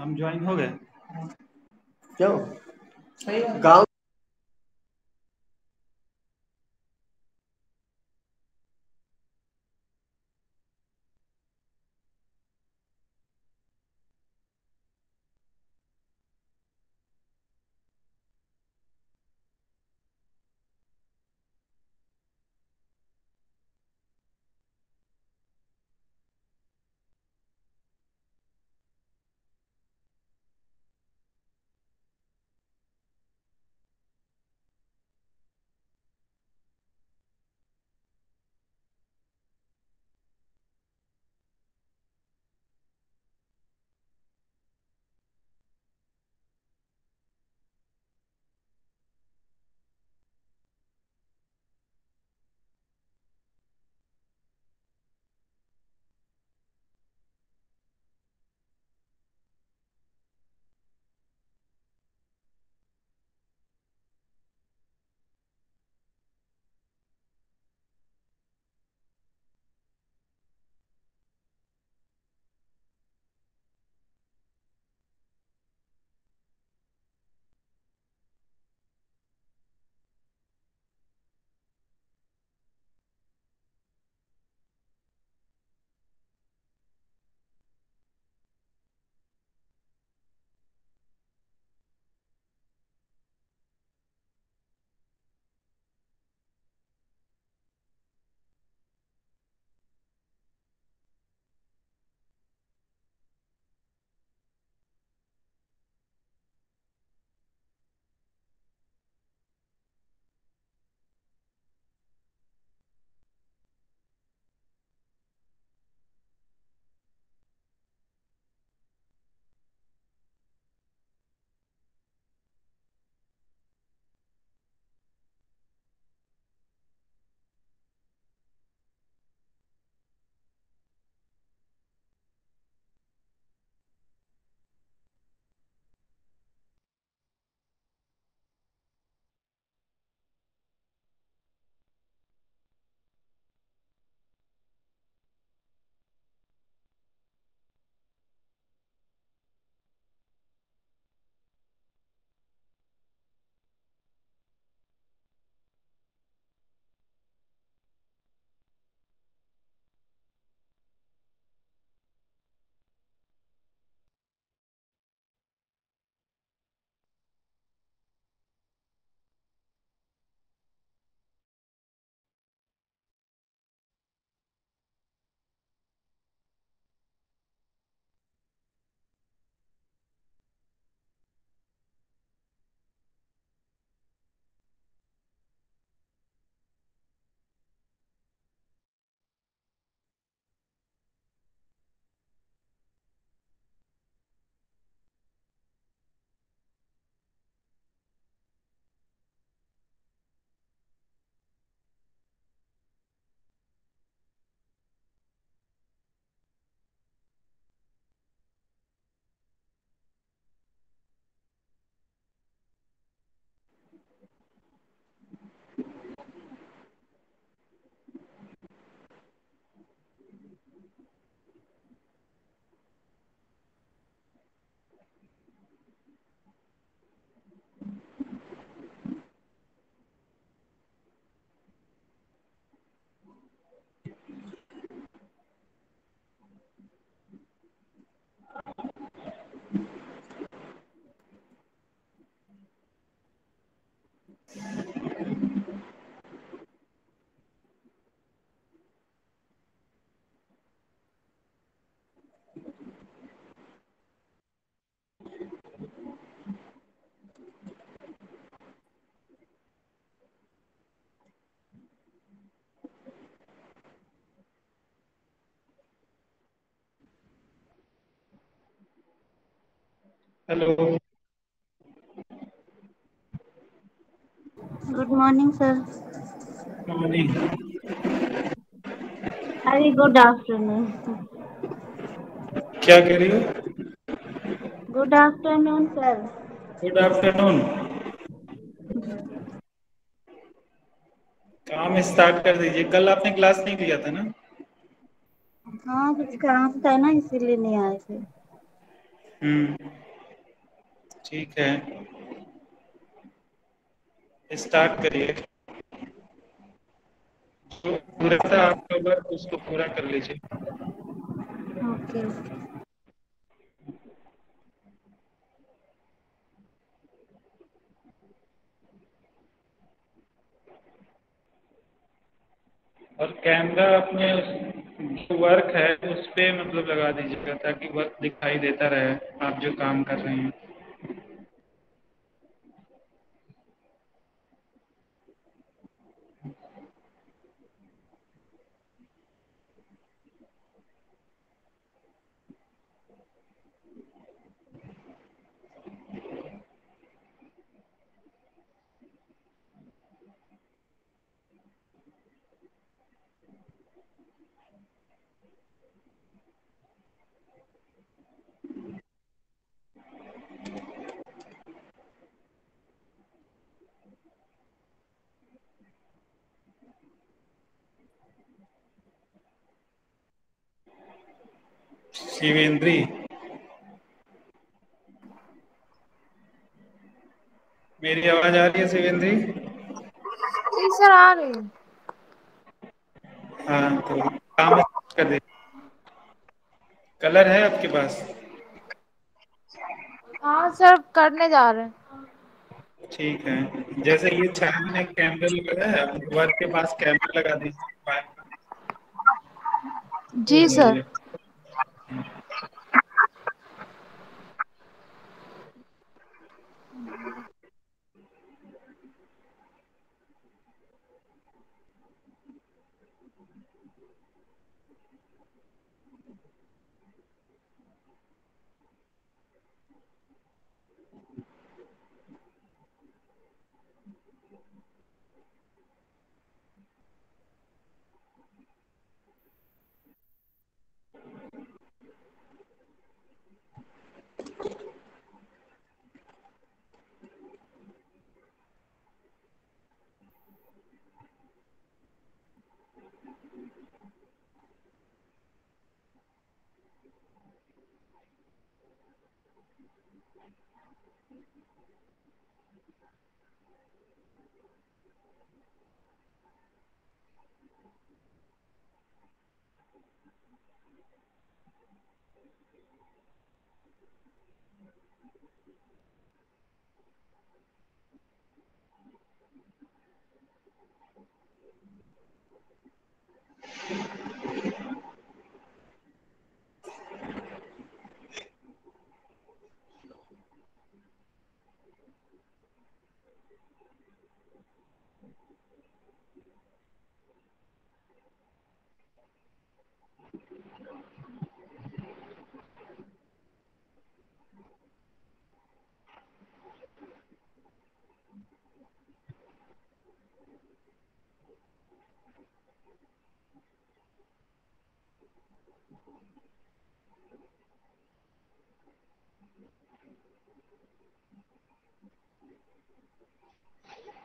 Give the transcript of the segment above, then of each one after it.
हम ज्वाइन हो गए। क्यों? सही है। गाँव hello. Good morning sir. Morning. अरे गुड आफ्टरनून। क्या कह रही हो? Good afternoon sir. Good afternoon. काम स्टार्ट कर दीजिए। कल आपने क्लास नहीं लिया था ना? हाँ कुछ काम था ना इसीलिए नहीं आए थे। ठीक है, स्टार्ट करिए। जो पूरा था आपका वर्क उसको पूरा कर लीजिए। Okay okay. और कैमरा अपने जो वर्क है उस पे मतलब लगा दीजिएगा ताकि वर्क दिखाई देता रहे आप जो काम कर रहे हैं। शिवेंद्री, मेरी आवाज आ रही है शिवेंद्री? जी सर आ रही है। हाँ तो काम start कर दीजिए। कलर है आपके पास? हाँ सर करने जा रहे हैं। ठीक है, जैसे ये छाया में कैमरा लगा है वर्क के पास कैमरा लगा दीजिए। हो जी सर। जाइए।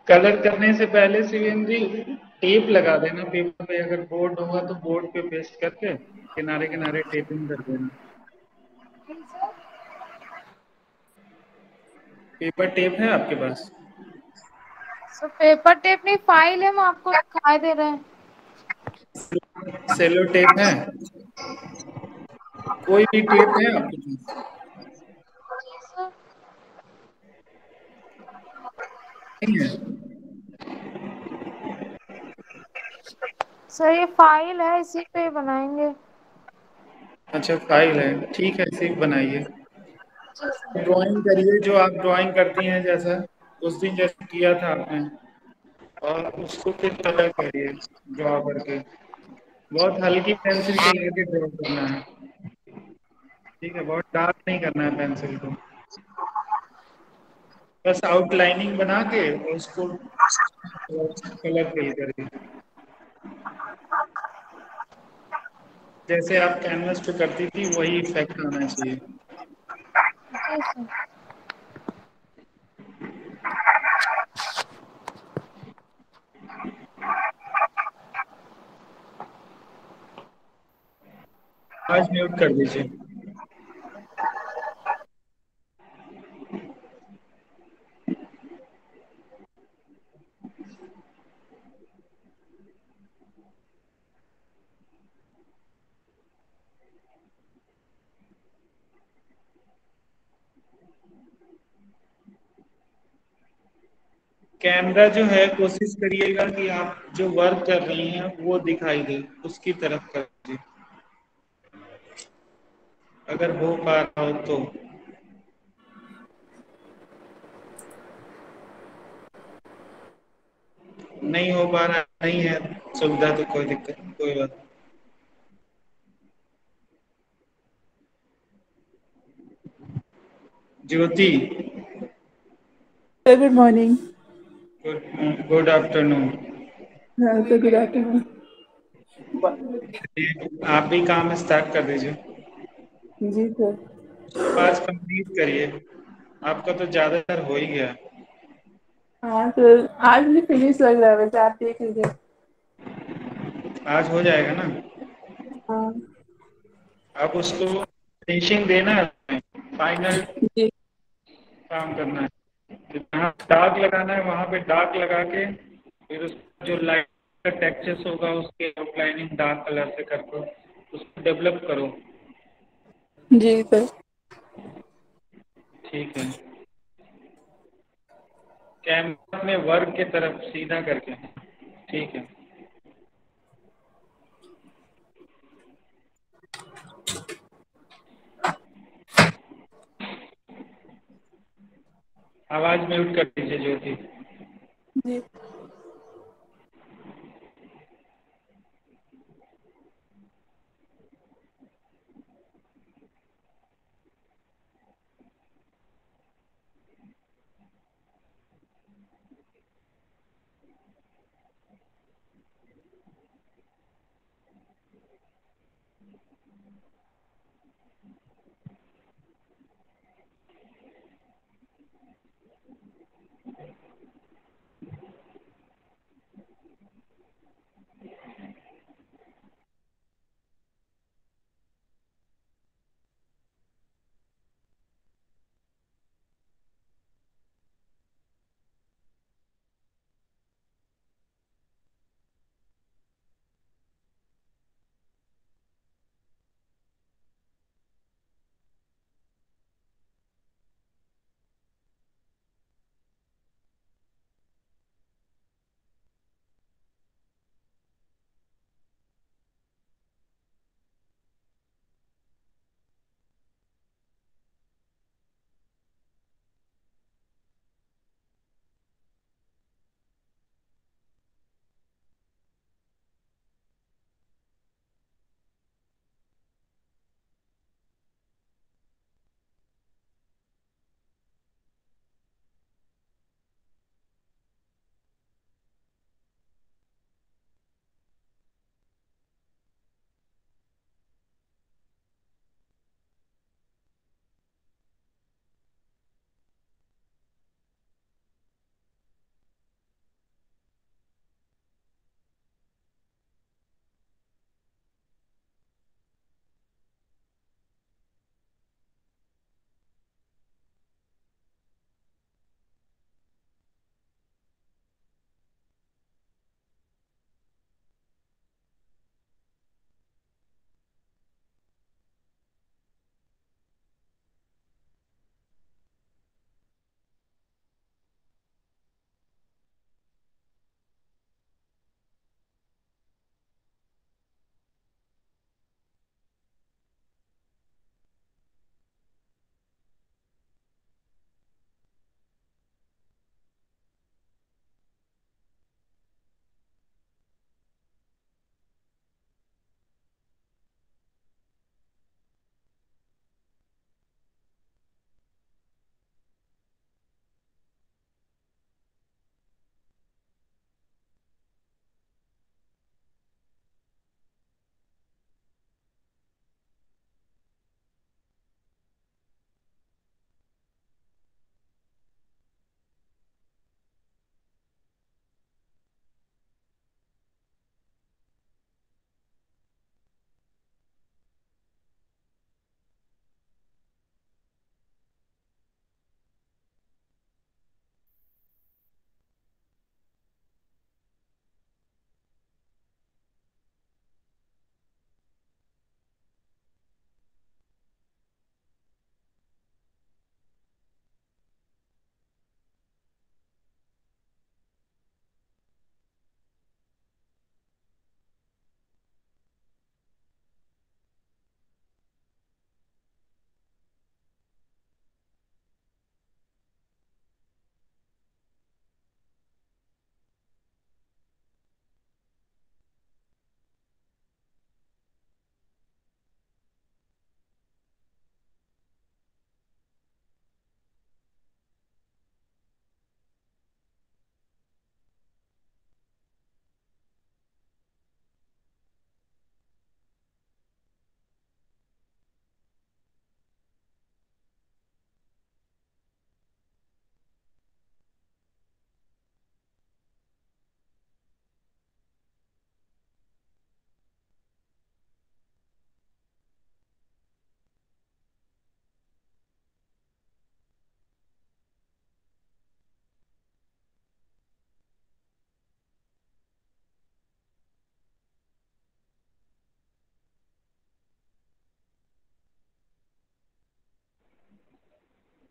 कलर करने से पहले शिवेंद्री टेप लगा देना पेपर पे, अगर बोर्ड होगा तो बोर्ड पे पेस्ट करके किनारे किनारे टेपिंग कर देना। पेपर टेप है आपके पास? सर पेपर टेप नहीं फाइल है, हम आपको दिखाई दे रहे हैं। सेलो टेप है? कोई भी टेप है आपके पास? जी सर। नहीं है? सर ये फाइल है, इसी पे बनाएंगे। अच्छा फाइल है, ठीक है इसे बनाइए। जी सर। ड्राइंग करिए जो आप ड्राइंग करती हैं, जैसा उस दिन जैसा किया था आपने, और उसको फिर कलर करिए ड्रॉ करके। बहुत हल्की पेंसिल से लेके ड्रॉ करना है, ठीक है? बहुत डार्क नहीं करना है पेंसिल को, बस आउटलाइनिंग बना के और उसको कलर फिल करिए जैसे आप कैनवस पे करती थी, वही इफेक्ट आना चाहिए। जी सर। आज म्यूट कर दीजिए। कैमरा जो है कोशिश करिएगा कि आप जो वर्क कर रही हैं वो दिखाई दे, उसकी तरफ करिए अगर हो पा रहा हो तो। नहीं हो पा रहा, नहीं है सुविधा तो कोई दिक्कत नहीं, कोई बात नहीं। Jyoti, sir good morning. Good afternoon. हाँ सर गुड आफ्टरनून। आप भी काम स्टार्ट कर दीजिए, जी सर। आज कंप्लीट करिए, आपका तो ज्यादातर हो ही गया। हाँ सर आज भी फिनिश लग रहा है, वैसे आप देख लीजिए। आज हो जाएगा ना। हाँ आप उसको फिनिशिंग देना है, फाइनल जी काम करना है। जहाँ दाग लगाना है वहां पे दाग लगा के फिर उसका जो लाइट का टेक्सचर्स होगा उसके आउटलाइनिंग डार्क कलर से करके उसको डेवलप करो। जी सर। ठीक है, कैमरा में वर्क की तरफ सीधा करके। ठीक है, आवाज म्यूट कर दीजिए ज्योति। जी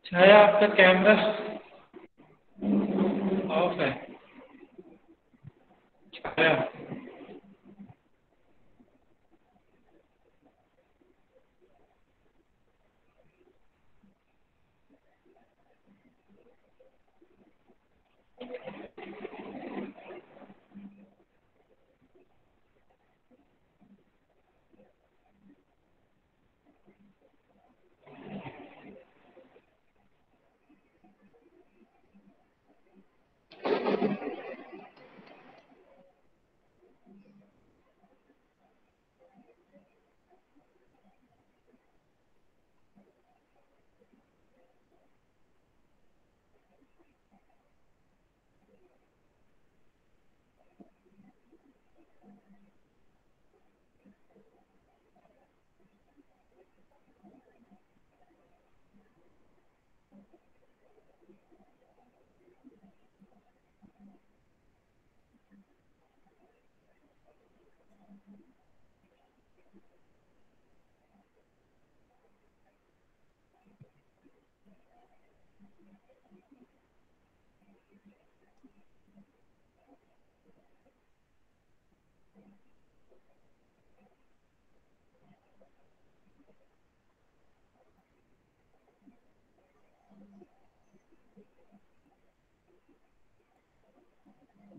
छाया आपका कैमरा ऑफ है। छाया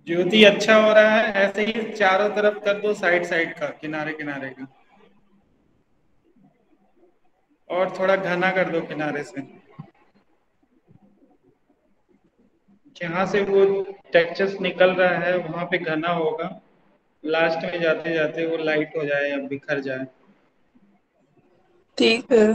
ज्योति अच्छा हो रहा है, ऐसे ही चारों तरफ कर दो, साइड साइड का, किनारे किनारे का, और थोड़ा घना कर दो किनारे से। जहां से वो टेक्सचर्स निकल रहा है वहां पे घना होगा, लास्ट में जाते जाते वो लाइट हो जाए या बिखर जाए। ठीक है।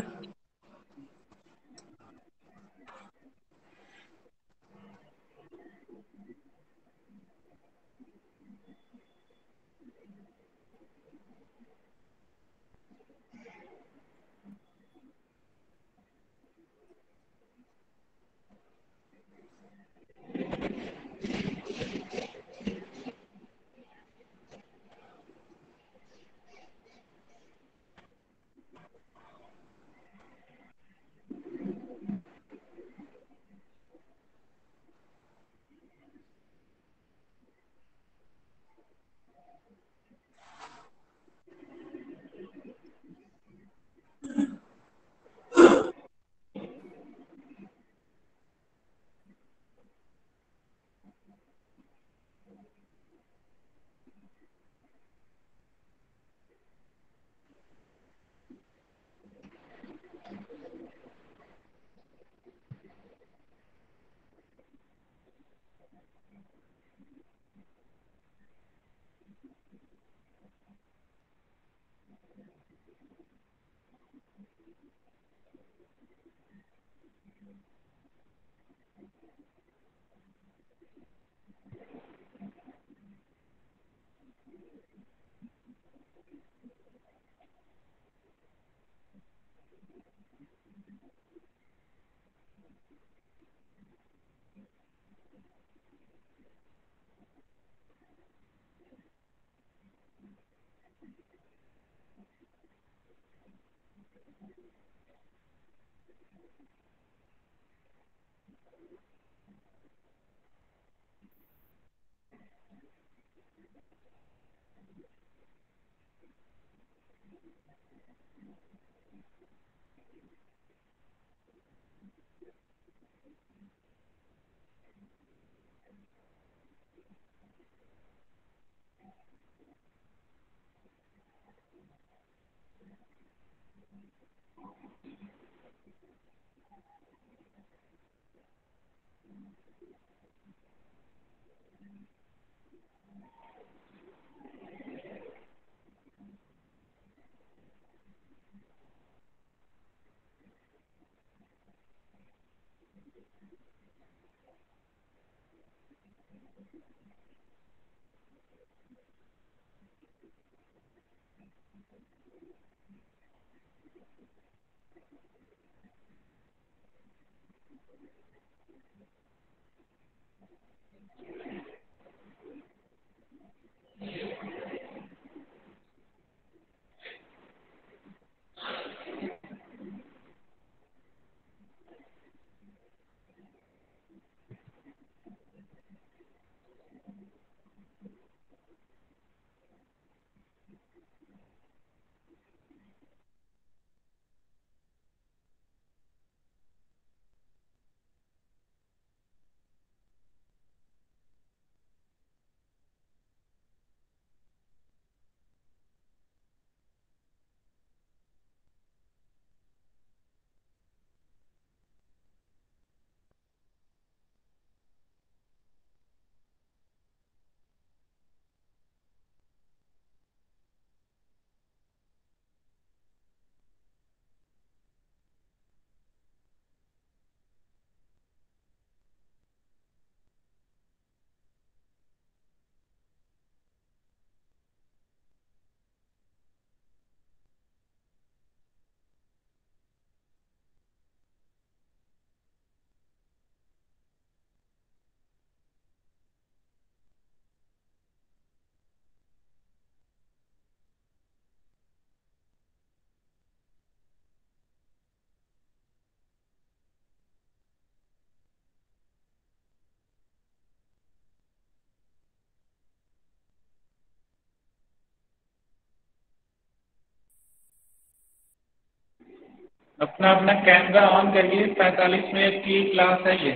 अपना अपना कैमरा ऑन करिए। 45 मिनट की क्लास है ये।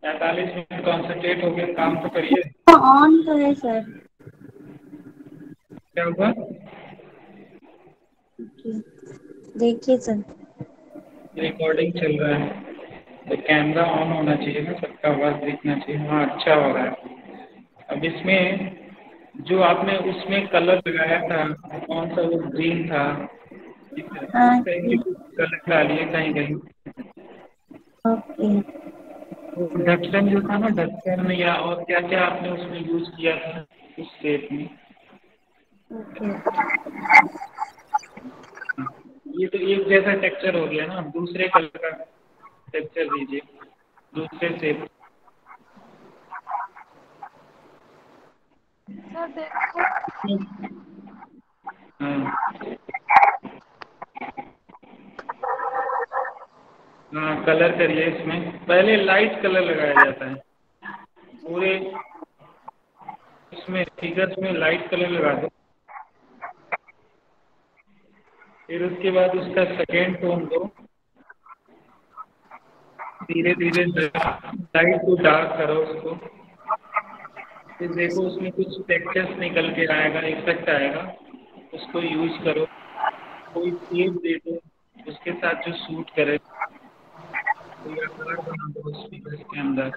45 मिनट कॉन्सेंट्रेट होकर काम तो करिए। ऑन तो है सर। क्या हुआ? देखिए सर। रिकॉर्डिंग चल रहा है तो कैमरा ऑन होना चाहिए ना, सबका आवाज़ दिखना चाहिए। हाँ, अच्छा हो रहा है। अब इसमें जो आपने उसमें कलर लगाया था, कौन सा वो ग्रीन था, हाँ उस टाइप के कुछ कलर डालिए कहीं कहीं। ओके। वो ढक्कन जो था ना, ढक्कन या और क्या क्या आपने उसमें यूज किया था उस शेप में। ओके। ये तो एक जैसा टेक्सचर हो गया ना, दूसरे कलर का टेक्सचर दीजिए दूसरे शेप। सर देखो। हाँ हाँ, कलर करिए इसमें। पहले लाइट कलर लगाया जाता है पूरे इसमें, फिगर्स में लाइट कलर लगा दो। फिर उसके बाद उसका सेकेंड टोन दो, धीरे धीरे लाइट को डार्क करो उसको। फिर देखो उसमें कुछ टेक्सचर्स निकल के आएगा, इफेक्ट आएगा, उसको यूज करो। कोई शेप दे दो उसके साथ जो सूट करे, कोई आकार बना दो उस फिगर्स के अंदर।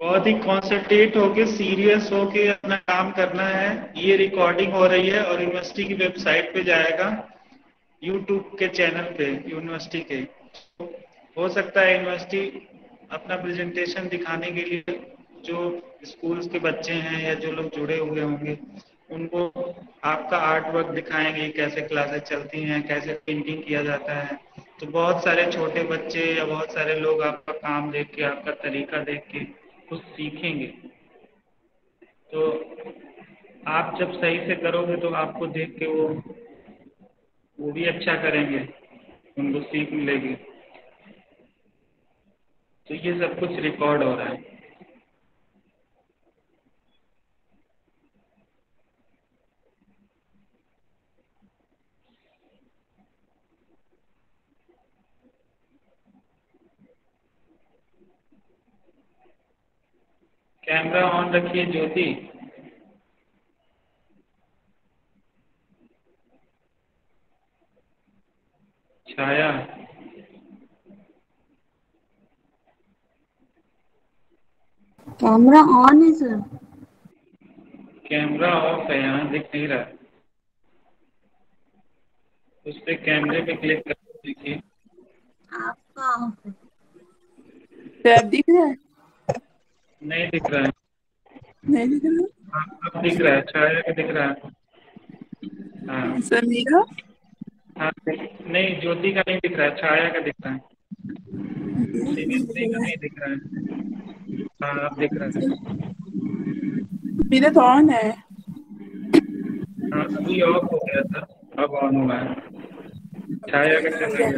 बहुत ही कॉन्सेंट्रेट होके, सीरियस होके अपना काम करना है। ये रिकॉर्डिंग हो रही है और यूनिवर्सिटी की वेबसाइट पे जाएगा, यूट्यूब के चैनल पे यूनिवर्सिटी के। हो सकता है यूनिवर्सिटी अपना प्रेजेंटेशन दिखाने के लिए जो स्कूल्स के बच्चे हैं या जो लोग जुड़े हुए होंगे उनको आपका आर्ट वर्क दिखाएंगे, कैसे क्लासेस चलती हैं, कैसे पेंटिंग किया जाता है। तो बहुत सारे छोटे बच्चे या बहुत सारे लोग आपका काम देख के, आपका तरीका देख के कुछ सीखेंगे। तो आप जब सही से करोगे तो आपको देख के वो भी अच्छा करेंगे, उनको सीख मिलेगी। तो ये सब कुछ रिकॉर्ड हो रहा है। कैमरा ऑन रखिए ज्योति। छाया, कैमरा ऑन है सर। कैमरा ऑफ है, यहाँ दिख नहीं रहा। उस पे कैमरे पे क्लिक कर देखिए। आपका ऑफ है। टैब दिख रहा है? नहीं दिख रहा है। नहीं दिख रहा हाँ, अब दिख रहा है, छाया का दिख रहा है। हाँ है? सर मेरा? हाँ, नहीं ज्योति का नहीं दिख रहा है, छाया का दिख रहा है। शिवेंद्री का नहीं दिख रहा है। हाँ, अब दिख रहा है। मेरा तो ऑन है। हाँ, अभी ऑफ हो गया था, अब ऑन हुआ है। छाया का चला गया,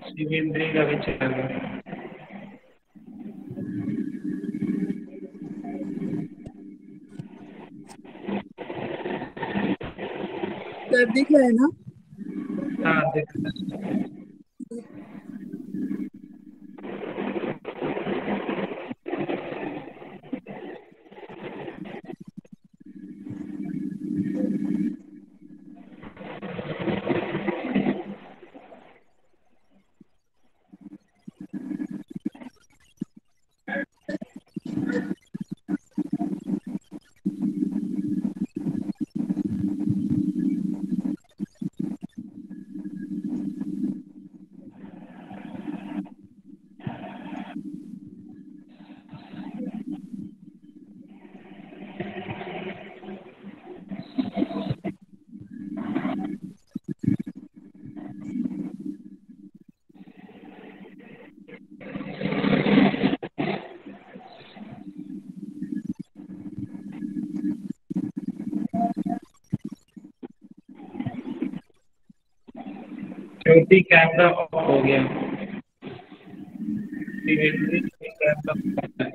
शिवेंद्री का भी चला गया। सर दिख रहा है ना? हाँ दिख रहा है। ज्योति कैमरा ऑफ हो गया। शिवेंद्री कैमरा ऑफ है।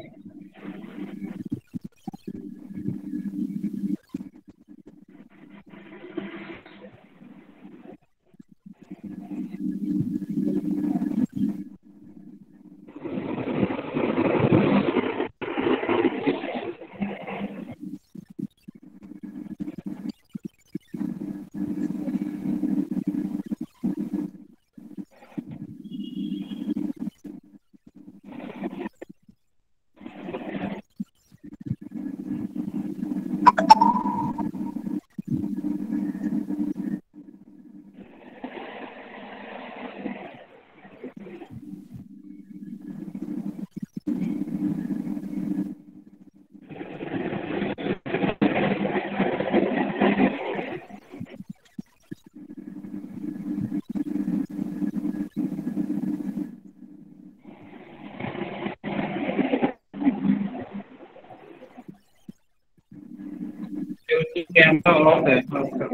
ज्योति कैमरा ऑफ है आपका।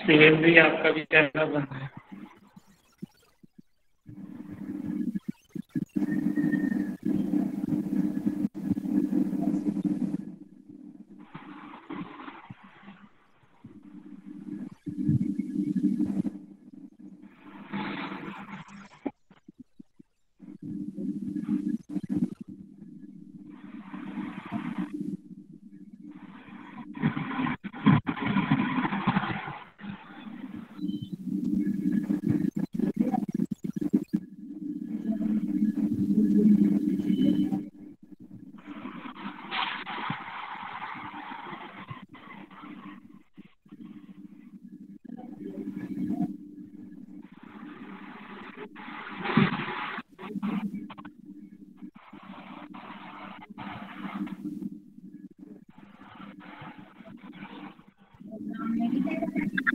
शिवेंद्री आपका भी कैमरा बंद है।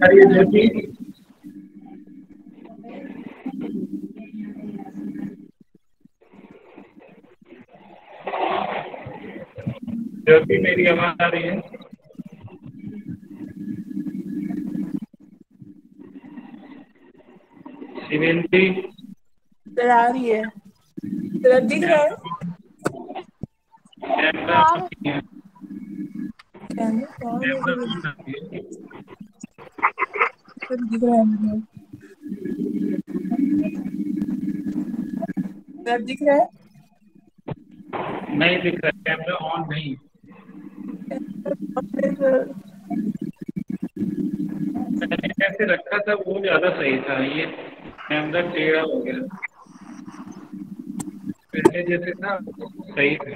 अरे ज्योति ज्योति मेरी आवाज आ रही है? शिवेंद्री सर आ रही है। सर दिख रहा है? कैमरा ऑन है। कैमरा ऑन है कैमरा सर। ऑन है। सर दिख रहा है मुझे। सर दिख रहा है? नहीं दिख रहा, कैमरा ऑन नहीं। सर मैंने कैसे रखा था वो ज्यादा सही था, ये कैमरा टेढ़ा हो गया। पहले जैसे था सही था।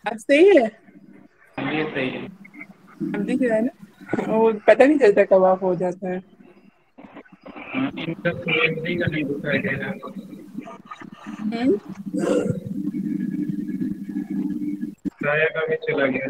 अब सही है? ये सही है। अब दिख रहा है ना? वो पता नहीं चलता कब ऑफ हो जाता है। हाँ, इनका शिवेंद्री का नहीं दिखाई दे रहा। छाया का भी चला गया।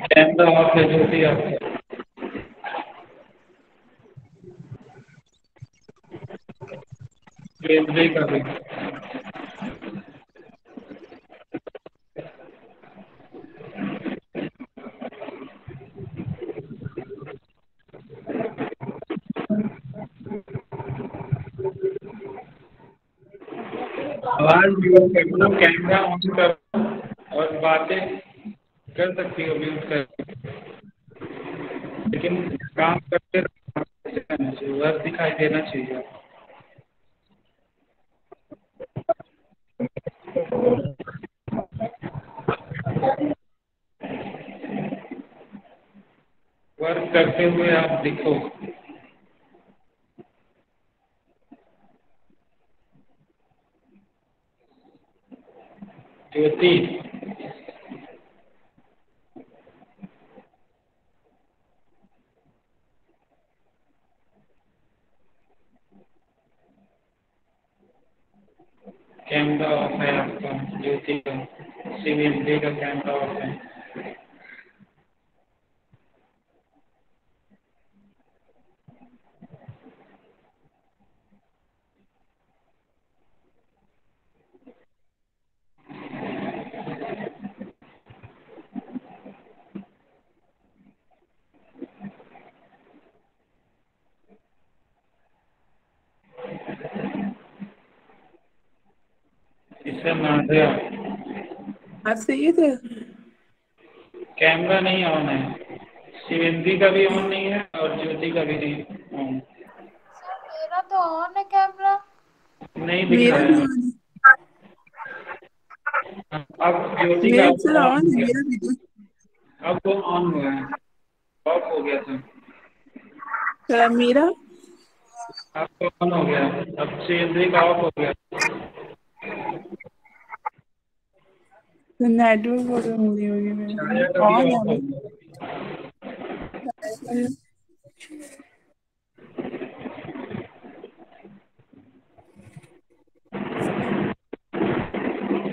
कैमरा ऑफ है ज्योति ऑफ है। केंद्रीय का भी आवाज म्यूट कर लो, कैमरा ऑन करो और बातें कर सकती हो म्यूट कर, लेकिन काम करते रहना चाहिए, वर्क दिखाई देना चाहिए। वर्क करते हुए आप दिखो। ज्योति कैमरा ऑफ है आपका, ज्योति का, शिवेंद्री का कैमरा ऑफ है। इसे नादिया आप सही थे। कैमरा नहीं ऑन है, शिवेंद्री का भी ऑन नहीं है और ज्योति का भी नहीं ऑन, सर मेरा तो ऑन है कैमरा। नहीं दिख मेरा भी रहा ऑन है। अब ज्योति है, का मेरा ऑन सर हो ऑन है, गया, मेरा भी तो। अब वो ऑन हुआ है, ऑफ हो गया था, सर मेरा अब तो ऑन हो गया, अब शिवेंद्री का ऑफ हो गया। नेटवर्क प्रॉब्लम हो रही होगी छाया मेरे, का भी ऑन है ऑफ हो अभी। गया।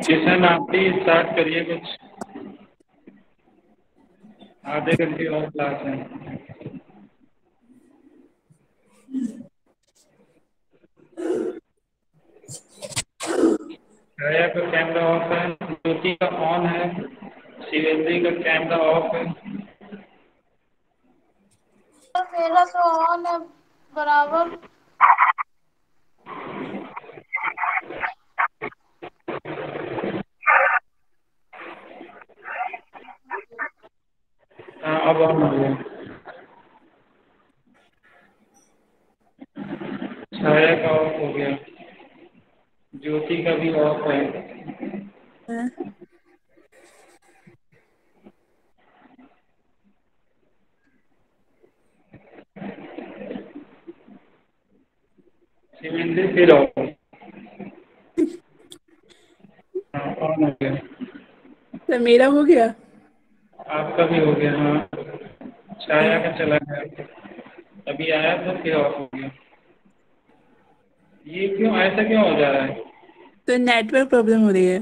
किशन आप भी स्टार्ट करिए कुछ। आधे घंटे और क्लास है। छाया का कैमरा ऑफ है, ज्योति का ऑन है, शिवेंद्री का कैमरा ऑफ है। सर मेरा तो ऑन है बराबर। हाँ अब ऑन हो गया। छाया का ऑफ हो गया, ज्योति का भी ऑफ है। हाँ। शिवेंद्री फिर ऑफ। हाँ ऑन हो गया। तो मेरा हो गया। आपका भी हो गया। हाँ छाया का चला गया, अभी आया तो फिर ऑफ हो गया। ये क्यों ऐसा क्यों हो जा रहा है? तो नेटवर्क प्रॉब्लम हो रही है।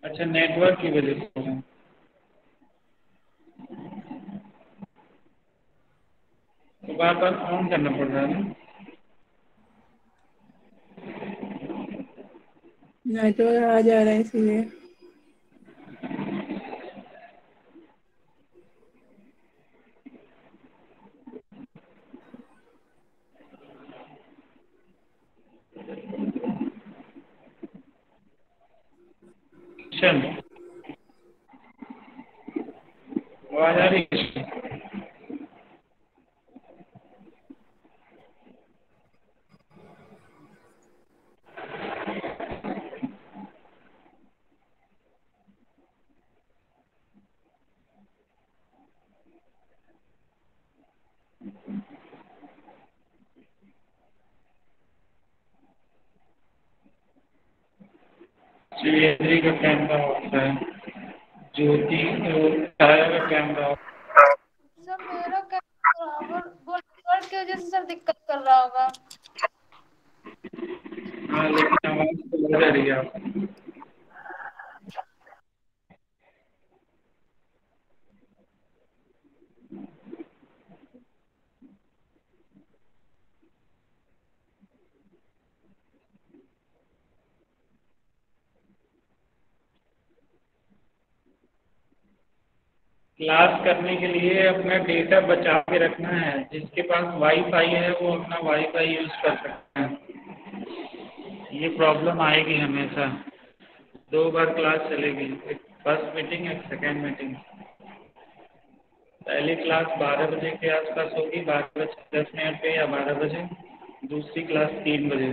अच्छा नेटवर्क की वजह से हो रहा है। तो बार बार ऑन करना पड़ रहा है ना। नेटवर्क आ जा रहा है इसलिए। किशन आवाज आ रही है? शिवेंद्री का कैमरा ऑफ है, ज्योति छाया का कैमरा ऑफ। सर मेरा कैमरा बराबर वो नेटवर्क की वजह से सर दिक्कत कर रहा होगा। हाँ लेकिन आवाज तो लग रही है आपकी। क्लास करने के लिए अपना डेटा बचा के रखना है। जिसके पास वाईफाई है वो अपना वाईफाई यूज कर सकता है। ये प्रॉब्लम आएगी हमेशा। दो बार क्लास चलेगी, एक फर्स्ट मीटिंग एक सेकेंड मीटिंग। पहली क्लास 12 बजे के आसपास होगी, 12 बज 10 मिनट पे या 12 बजे। दूसरी क्लास 3 बजे।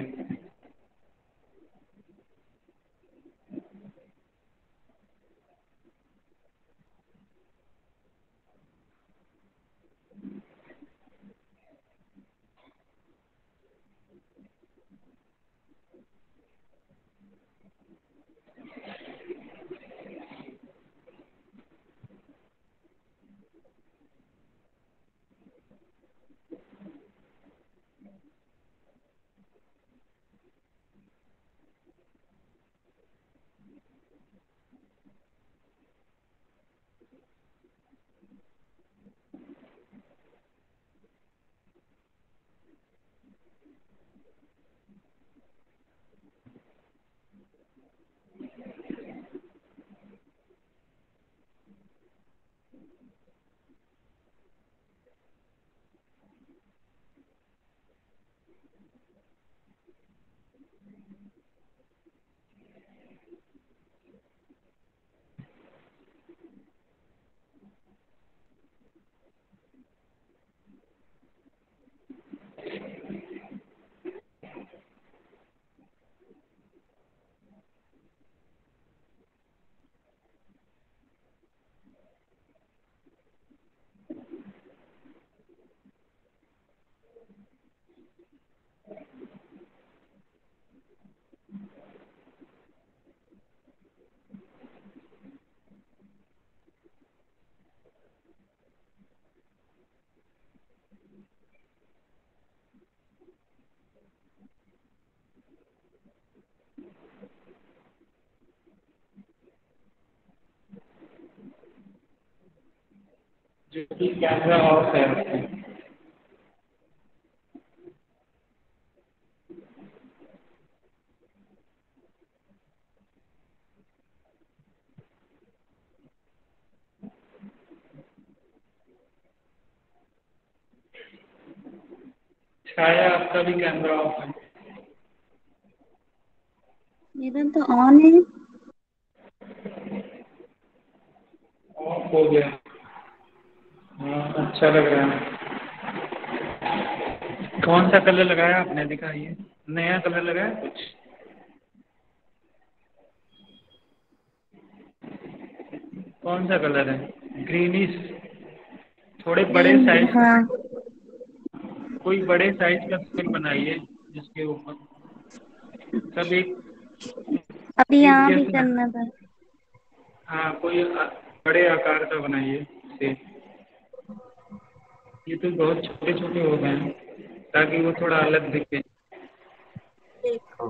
जो कि कैमरा ऑफ है आपका। छाया आपका भी कैमरा ऑफ है। मेरा तो ऑन है। ऑफ हो गया। हाँ, अच्छा लग रहा है। कौन सा कलर लगाया आपने, दिखाइए। नया कलर लगाया कुछ? कौन सा कलर है? ग्रीनिश। थोड़े बड़े ग्रीन साइज का, हाँ। कोई बड़े साइज का पेन बनाइए जिसके ऊपर सब अभी एक यहाँ भी जैसे। करना था। हाँ, कोई बड़े आकार का बनाइए से। ये तो बहुत छोटे छोटे हो गए हैं, ताकि वो थोड़ा अलग दिखे। देखो।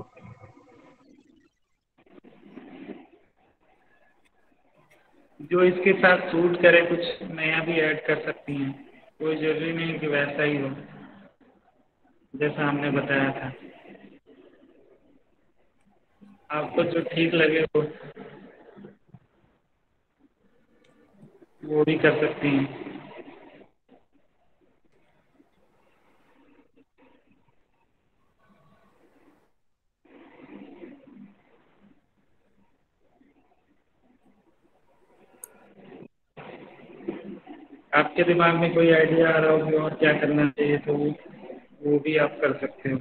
जो इसके साथ सूट करे कुछ नया भी ऐड कर सकती हैं। कोई जरूरी नहीं कि वैसा ही हो जैसा हमने बताया था। आपको जो ठीक लगे वो भी कर सकती हैं। आपके दिमाग में कोई आइडिया आ रहा हो कि और क्या करना चाहिए तो वो भी आप कर सकते हो।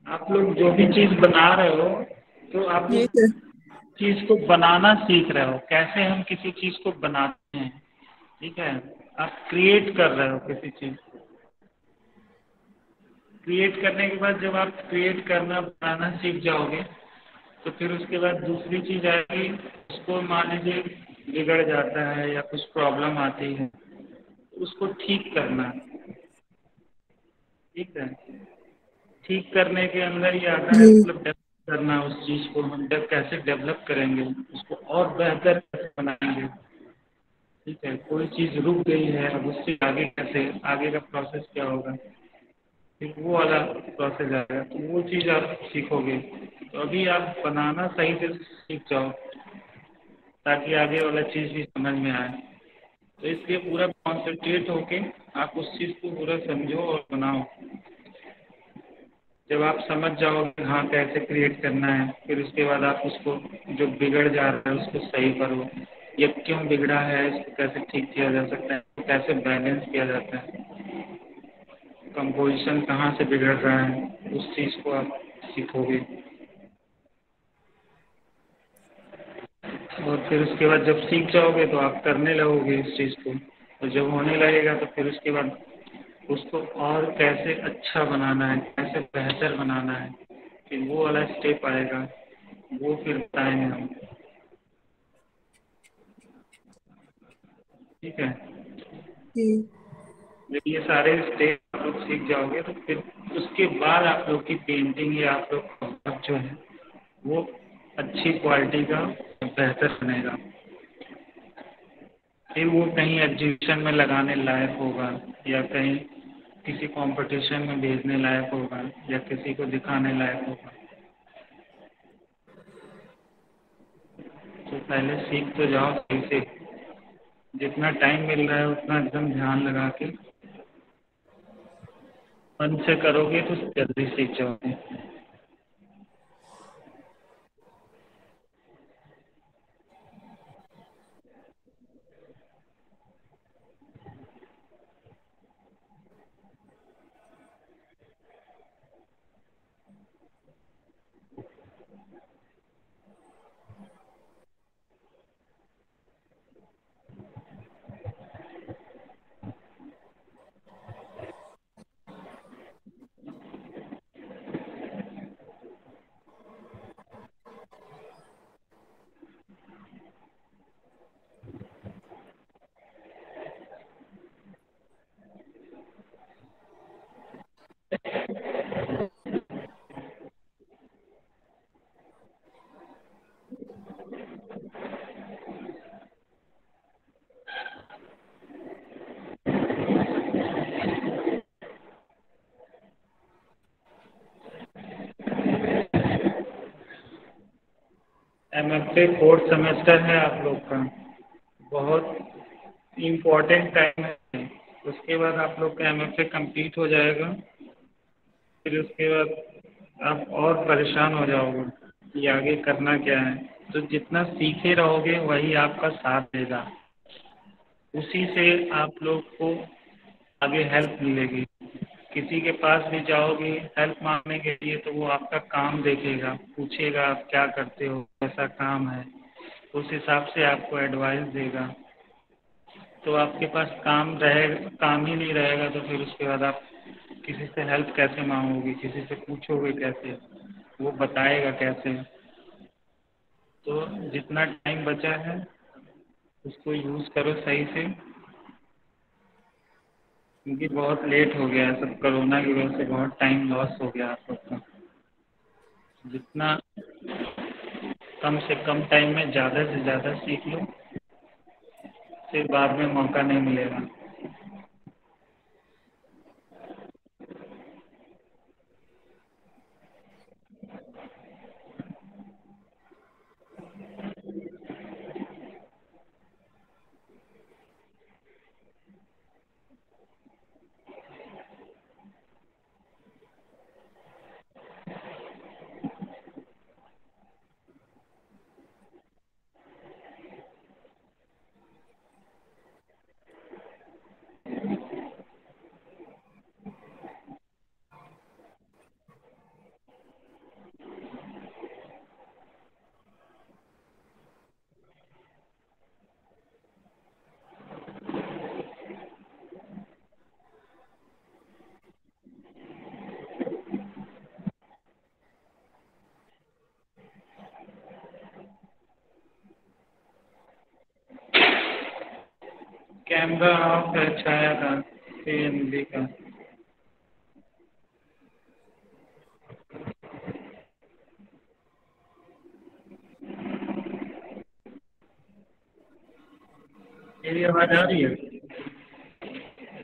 आप लोग जो भी चीज़ बना रहे हो तो आप जी लोग सर। चीज़ को बनाना सीख रहे हो, कैसे हम किसी चीज़ को बनाते हैं। ठीक है, आप क्रिएट कर रहे हो किसी चीज़। क्रिएट करने के बाद जब आप क्रिएट करना बनाना सीख जाओगे तो फिर उसके बाद दूसरी चीज़ आएगी। उसको मान लीजिए बिगड़ जाता है या कुछ प्रॉब्लम आती है, उसको ठीक करना। ठीक है, ठीक करने के अंदर ही आता है, जी मतलब डेवलप करना उस चीज़ को। हम कैसे डेवलप करेंगे उसको और बेहतर कैसे बनाएंगे। ठीक है, कोई चीज़ रुक गई है, अब उससे आगे कैसे, आगे का प्रोसेस क्या होगा, फिर वो वाला प्रोसेस आएगा तो वो चीज़ आप सीखोगे। तो अभी आप बनाना सही से सीख जाओ ताकि आगे वाला चीज़ भी समझ में आए। तो इसलिए पूरा कॉन्सेंट्रेट होके आप उस चीज़ को पूरा समझो और बनाओ। जब आप समझ जाओगे हाँ कैसे क्रिएट करना है, फिर उसके बाद आप उसको जो बिगड़ जा रहा है उसको सही करो। ये क्यों बिगड़ा है, इसको कैसे ठीक किया जा सकता है, कैसे बैलेंस किया जाता है, कंपोजिशन कहाँ से बिगड़ रहा है, उस चीज़ को आप सीखोगे। और फिर उसके बाद जब सीख जाओगे तो आप करने लगोगे इस चीज़ को। और जब होने लगेगा तो फिर उसके बाद उसको और कैसे अच्छा बनाना है, कैसे बेहतर बनाना है, फिर वो वाला स्टेप आएगा, वो फिर बताएंगे हम। ठीक है, जी जब ये सारे स्टेप आप लोग सीख जाओगे तो फिर उसके बाद आप लोग की पेंटिंग या आप लोग का जो है वो अच्छी क्वालिटी का बेहतर बनेगा। फिर वो कहीं एग्जीबिशन में लगाने लायक होगा या कहीं किसी कंपटीशन में भेजने लायक होगा या किसी को दिखाने लायक होगा। तो पहले सीख तो जाओ सही से। जितना टाइम मिल रहा है उतना एकदम ध्यान लगा के मन से करोगे तो जल्दी सीख जाओगे। MFA फोर्थ सेमेस्टर है आप लोग का, बहुत इम्पोर्टेंट टाइम है। उसके बाद आप लोग का MFA कंप्लीट हो जाएगा, फिर उसके बाद आप और परेशान हो जाओगे कि आगे करना क्या है। तो जितना सीखे रहोगे वही आपका साथ देगा, उसी से आप लोग को आगे हेल्प मिलेगी। किसी के पास भी जाओगे हेल्प मांगने के लिए तो वो आपका काम देखेगा, पूछेगा आप क्या करते हो, कैसा काम है, उस हिसाब से आपको एडवाइस देगा। तो आपके पास काम ही नहीं रहेगा तो फिर उसके बाद आप किसी से हेल्प कैसे मांगोगे, किसी से पूछोगे कैसे, वो बताएगा कैसे। तो जितना टाइम बचा है उसको यूज़ करो सही से, क्योंकि बहुत लेट हो गया है, सब कोरोना की वजह से बहुत टाइम लॉस हो गया आप लोग का। जितना कम से कम टाइम में ज़्यादा से ज़्यादा सीख लो, फिर बाद में मौका नहीं मिलेगा। कैमरा ऑफ है छाया का, CNB का। मेरी आवाज़ आ रही है?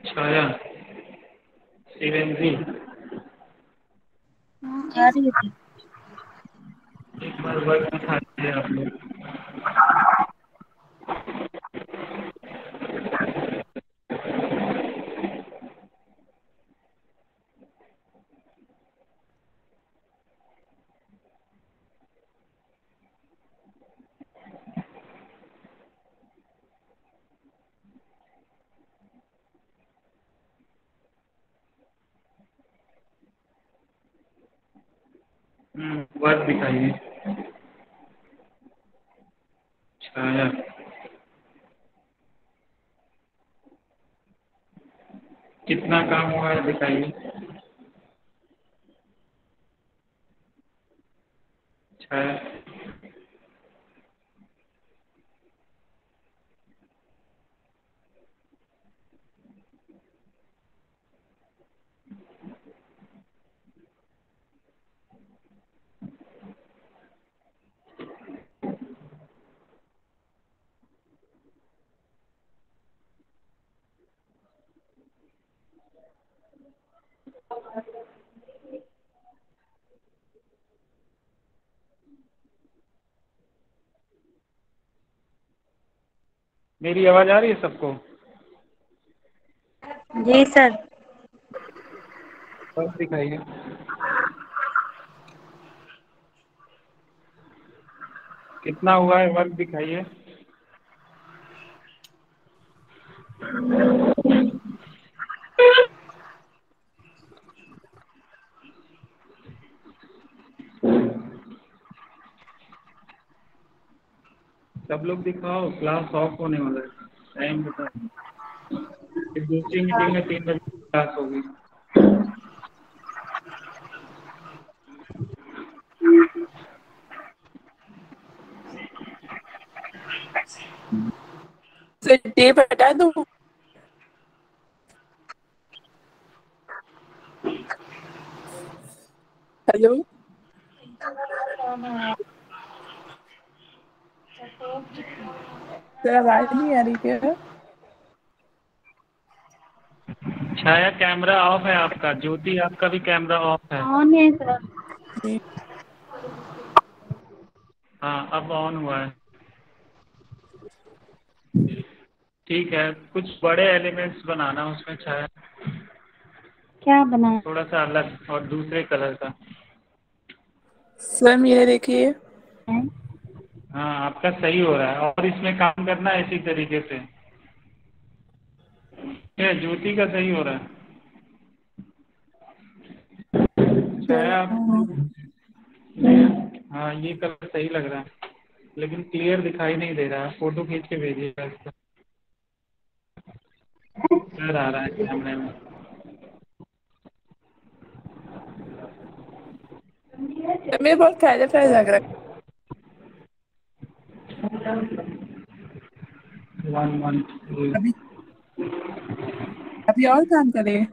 छाया, CNB। हाँ आ रही है। एक बार वर्क दिखा दीजिए आप लोग। वर्क दिखाइए। छाया, कितना काम हुआ है दिखाइए। छाया, मेरी आवाज आ रही है सबको? जी सर। बस दिखाइए। कितना हुआ है वर्क दिखाइए। सब लोग दिखाओ, क्लास ऑफ होने वाला है, टाइम बताओ। फिर दूसरी मीटिंग में 3 बजे क्लास होगी। सर टेप हटा दो। हेलो सर, आवाज नहीं आ रही क्या? छाया कैमरा ऑफ है आपका। ज्योति आपका भी कैमरा ऑफ है। ऑन है सर। जी। हाँ अब ऑन हुआ है। ठीक है, कुछ बड़े एलिमेंट्स बनाना उसमें छाया, क्या बना थोड़ा सा अलग और दूसरे कलर का। सर मेरे देखिए। है? हाँ आपका सही हो रहा है, और इसमें काम करना है इसी तरीके से। ये ज्योति का सही हो रहा है। सर छाया हाँ ये कलर सही लग रहा है, लेकिन क्लियर दिखाई नहीं दे रहा है। फोटो खींच के भेजिएगा इसका। क्लियर आ रहा है कैमरे में। सर मेरे बहुत फैले फैले लग रहा 1 1 2। है। अभी और काम करें?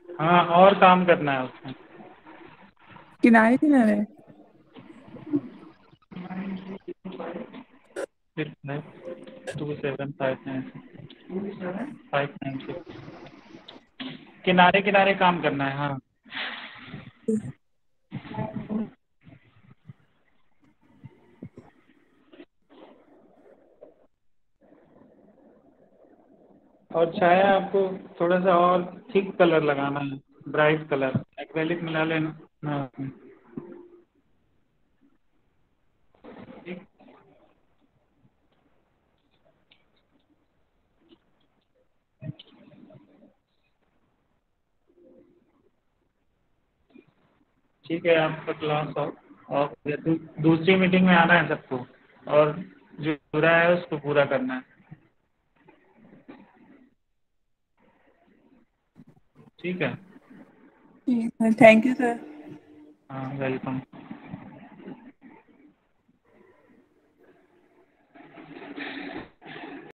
हाँ और काम करना है उसमें। किनारे किनारे। फिर 2759596 किनारे किनारे काम करना है। हाँ और छाया आपको थोड़ा सा और थिक कलर लगाना है, ब्राइट कलर। एक्रेलिक मिला लेना। हाँ ठीक। ठीक है, आपका क्लास ऑफ। दूसरी मीटिंग में आना है सबको, और जो पूरा है उसको पूरा करना है। ठीक है। Thank you sir. हाँ वेलकम।